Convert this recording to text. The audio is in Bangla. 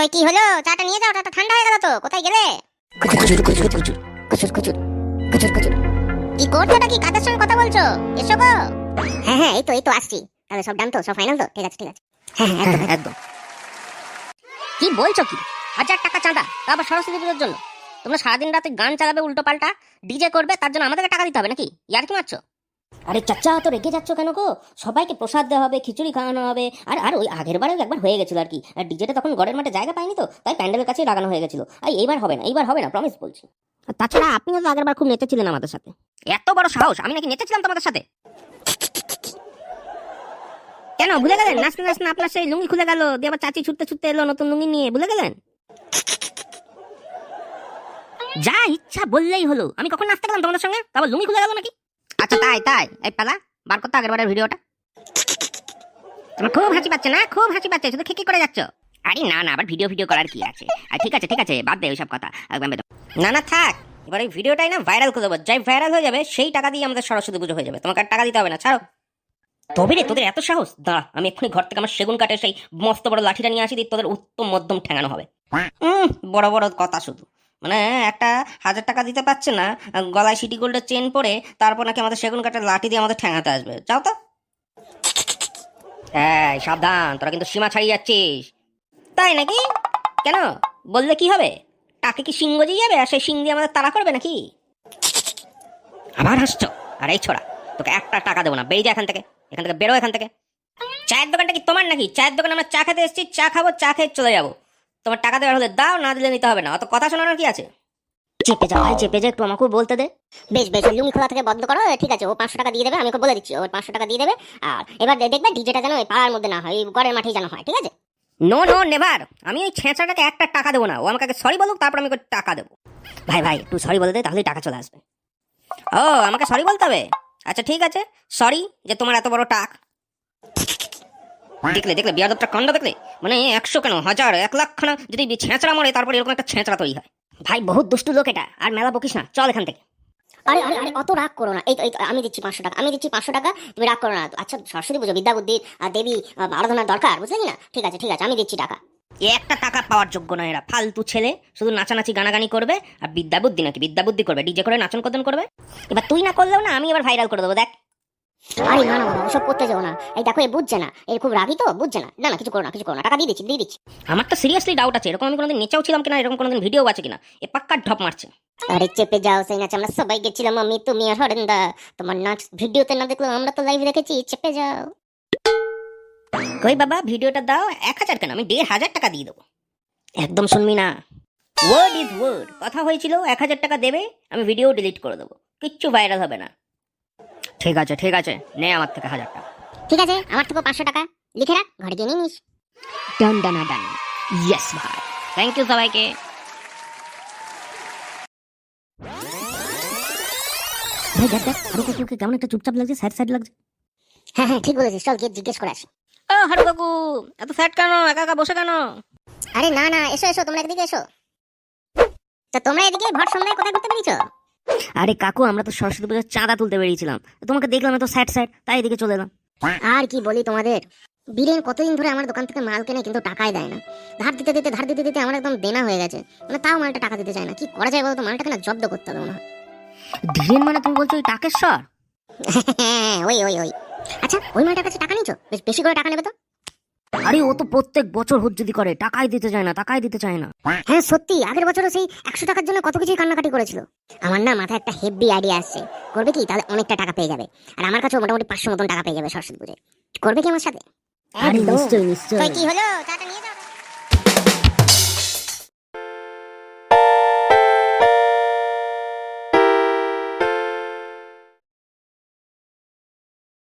কই কি হলো? চাটা নিয়ে যাও, চাটা ঠান্ডা হয়ে গেল তো। কোথায় গেলে? কি করছো নাকি? কাদের সঙ্গে কথা বলছো? এসো গো। হ্যাঁ এই তো আসছি। তাহলে সব ডান তো, সব ফাইনাল তো? ঠিক আছে হ্যাঁ একদম। কি বলছো কি? 1000 টাকা চাঁদা, তা আবার সরস্বতী পুজোর জন্য? তোমরা সারাদিন রাতে গান চালাবে, উল্টো পাল্টা ডিজে করবে, তার জন্য আমাদেরকে টাকা দিতে হবে নাকি? ইয়ার কি মারছো? আরে চাচা, তো রেগে যাচ্ছ কেন গো? সবাইকে প্রসাদ দেওয়া হবে, খিচুড়ি খাওয়ানো হবে। আর আর ওই আগের বারেও একবার হয়ে গেছিল আর কি। আর ডিজেটা তখন গড়ের মাঠে জায়গা পায়নি, তো তাই প্যান্ডেলের কাছেই লাগানো হয়ে গেছিল। আর এইবার হবে না, প্রমিস বলছি। আর তাছাড়া আপনিও তো আগের বার খুব নেচেছিলেন আমাদের সাথে। এত বড় সাহস, আমি নাকি নেচেছিলাম তোমাদের সাথে? কেন ভুলে গেলেন? নাচতে নাচতে আপনার সেই লুঙ্গি খুলে গেল, দিয়ে আবার চাচি ছুটতে এলো নতুন লুঙ্গি নিয়ে, ভুলে গেলেন? যা ইচ্ছা বললেই হলো। আমি কখন নাচতে গেলাম তোমাদের সঙ্গে? তারপর লুঙ্গি খুলে গেল নাকি? আচ্ছা তাই এই পালা বার করতে আগের বারের ভিডিওটা। তোমার খুব হাসি পাচ্ছে না? খুব হাসি পাচ্ছে, শুধু খিকি করে যাচ্ছ। আরে না আবার ভিডিও করার কি আছে? আর ঠিক আছে বাদ দে ওইসব কথা। না থাক, এবার এই ভিডিওটাই না ভাইরাল করে দেবো। যাই ভাইরাল হয়ে যাবে সেই টাকা দিয়ে আমাদের সরস্বতী পুজো হয়ে যাবে। তোমাকে আর টাকা দিতে হবে না, ছাড়ো। তবে রে, তোদের এত সাহস? দাঁড়া, আমি এক্ষুনি ঘর থেকে আমার সেগুন কাঠের সেই মস্ত বড় লাঠিটা নিয়ে আসি, দিয়ে তোদের উত্তম মধ্যম ঠেঙানো হবে। বড় বড় কথা শুধু। মানে একটা 1000 টাকা দিতে পারছে না, গলায় সিটি গোল্ডের চেন পরে, তারপর নাকি আমাদের সেগুন কাঠের লাঠি দিয়ে আমাদের ঠেঙাতে আসবে। যাও তো। হ্যাঁ সাবধান, তোরা কিন্তু সীমা ছাড়িয়ে যাচ্ছিস। তাই নাকি? কেন? বললে কি হবে? টাকে কি সিং গজিয়ে যাবে আর সেই সিং দিয়ে আমাদের তাড়া করবে নাকি? আবার হাসছো? আর এই ছোড়া, তোকে একটা টাকা দেবো না, বেরিয়ে যা এখান থেকে বেরো এখান থেকে। চায়ের দোকানটা কি তোমার নাকি? চায়ের দোকানে আমরা চা খেতে এসেছি, চা খাবো, চা খেয়ে চলে যাবো। তোমার টাকা দেওয়ার হলে দাও, না দিলে নিতে হবে না। অত কথা শোনানোর কি আছে? চেপে যাও ভাই, চেপে যা, একটু আমাকেও বলতে দে। বেশ লুঙ্গি খোলা থেকে বন্ধ করো। ঠিক আছে, ও 500 টাকা দিয়ে দেবে, আমি ওকে বলে দিচ্ছি, ও 500 টাকা দিয়ে দেবে। আর এবার দেখবে ডিজেটা যেন ওই পাড়ার মধ্যে না হয়, ওই ঘরের মাঠেই যেন হয়, ঠিক আছে? No never. আমি ওই ছেঁচড়াটাকে একটা টাকা দেবো না। ও আমাকে সরি বলুক, তারপর আমি ওকে টাকা দেবো। ভাই একটু সরি বলে দে, তাহলেই টাকা চলে আসবে। ও, আমাকে সরি বলতে হবে? আচ্ছা ঠিক আছে, সরি যে তোমার এত বড় টাক। দেখলে বিয়াদবটা কাণ্ড দেখলে? মানে 100 কেন, 1000, 1 লাখ খানা যদি ছেঁচড়া মরে, তারপর এরকম একটা ছেঁচড়া তৈরি হয়। ভাই বহুত দুষ্টু লোক এটা, আর মেলা বকিস না, চল এখান থেকে। আরে অত রাগ করো না। এই তো আমি দিচ্ছি 500 টাকা, তুমি রাগ করো না। আচ্ছা সরস্বতী পুজো, বিদ্যা বুদ্ধির দেবী আরাধনার দরকার, বুঝলি না? ঠিক আছে আমি দিচ্ছি টাকা। একটা টাকা পাওয়ার যোগ্য নয় এরা, ফালতু ছেলে। শুধু নাচানাচি গানাগানি করবে, আর বিদ্যা বুদ্ধি করবে, ডিজে করে নাচন কদন করবে। এবার তুই না করলেও না, আমি এবার ভাইরাল করে দেবো, দেখ। আরে না বাবা, ওসব করতে যাও না। এই দেখো, এ বুঝছে না, এর খুব রাগি তো, বুঝছে না। না কিছু করো না, টাকা দিয়ে দিচ্ছি। আমার তো সিরিয়াসলি ডাউট আছে, এরকম আমি কোনোদিন নেচাও ছিলাম কিনা, এরকম কোনোদিন ভিডিও আছে কিনা। এ পাক্কা ঢপ মারছে। আরে চেপে যাও, সেই নাচ আমরা সবাই গেছিলাম, আমি তুমি আর হরেন্দা। তোমার নাচ ভিডিওতে না দেখলাম, আমরা তো লাইভ দেখেছি। চেপে যাও। কই বাবা, ভিডিওটা দাও। 1000 কেন, আমি 1500 টাকা দিয়ে দেবো। একদম শুনবি না। Word is word. কথা হয়েছিল 1000 টাকা দেবে, আমি ভিডিও ডিলিট করে দেবো, কিচ্ছু ভাইরাল হবে না। ঠিক আছে, নে আমার থেকে 1000 টাকা। ঠিক আছে, আমার থেকে 500 টাকা লিখে রাখ, ঘরে গিয়ে নিস। ডান। ইয়েস ভাই, থ্যাংক ইউ সবাইকে। ভাই দেখ হারু কাকুকে কেমন একটা চুপচাপ লাগছে, স্যাড লাগছে। হ্যাঁ ঠিক বলেছিস, চল গিয়ে জিজ্ঞেস করে আসি। ও হারু কাকু, এত স্যাড কেন? একা বসে কেন? আরে না এসো, তোমরা এদিকে এসো। তো তোমরা এদিকে ভর সন্ধ্যায় কোথায় ঘুরতে বেরিয়েছো? আরে কাকু, আমরা তো সরস্বতী পুজোর চাঁদা তুলতে বেরিয়েছিলাম, তোমাকে দেখলাম এত স্যাড, তাই এদিকে চলে এলাম। আর কি বলি তোমাদের, বীরেন কতদিন ধরে আমার দোকান থেকে মাল কেনে, কিন্তু টাকাই দেয় না। ধার দিতে আমার একদম দেনা হয়ে গেছে। মানে তাও মালটা টাকা দিতে চায় না। কি করা যায় বলতো? মালটাকে না জব্দ করতে হবে মনে হয়। ধীরেন মানে তুমি বলছো ওই টাকেশ্বর? হ্যাঁ ওই। আচ্ছা, ওই মালটার কাছে টাকা নিচ্ছ? বেশি করে টাকা নেবে তো? আরে ও তো প্রত্যেক বছর হুজ্জুদি করে, টাকাই দিতে চায় না। হ্যাঁ সত্যি, আগের বছরও সেই 100 টাকার জন্য কত কিছুই কান্নাকাটি করেছিল। আমার না মাথায় একটা হেভি আইডিয়া আসছে। করবে কি? তাহলে অনেকটা টাকা পেয়ে যাবে, আর আমার কাছেও মোটামুটি 500 মতন টাকা পেয়ে যাবে সরস্বতী পুজোয়। করবে কি আমার সাথে? আরে নিশ্চয়ই। কি হলো? টাকা নিয়ে যাও।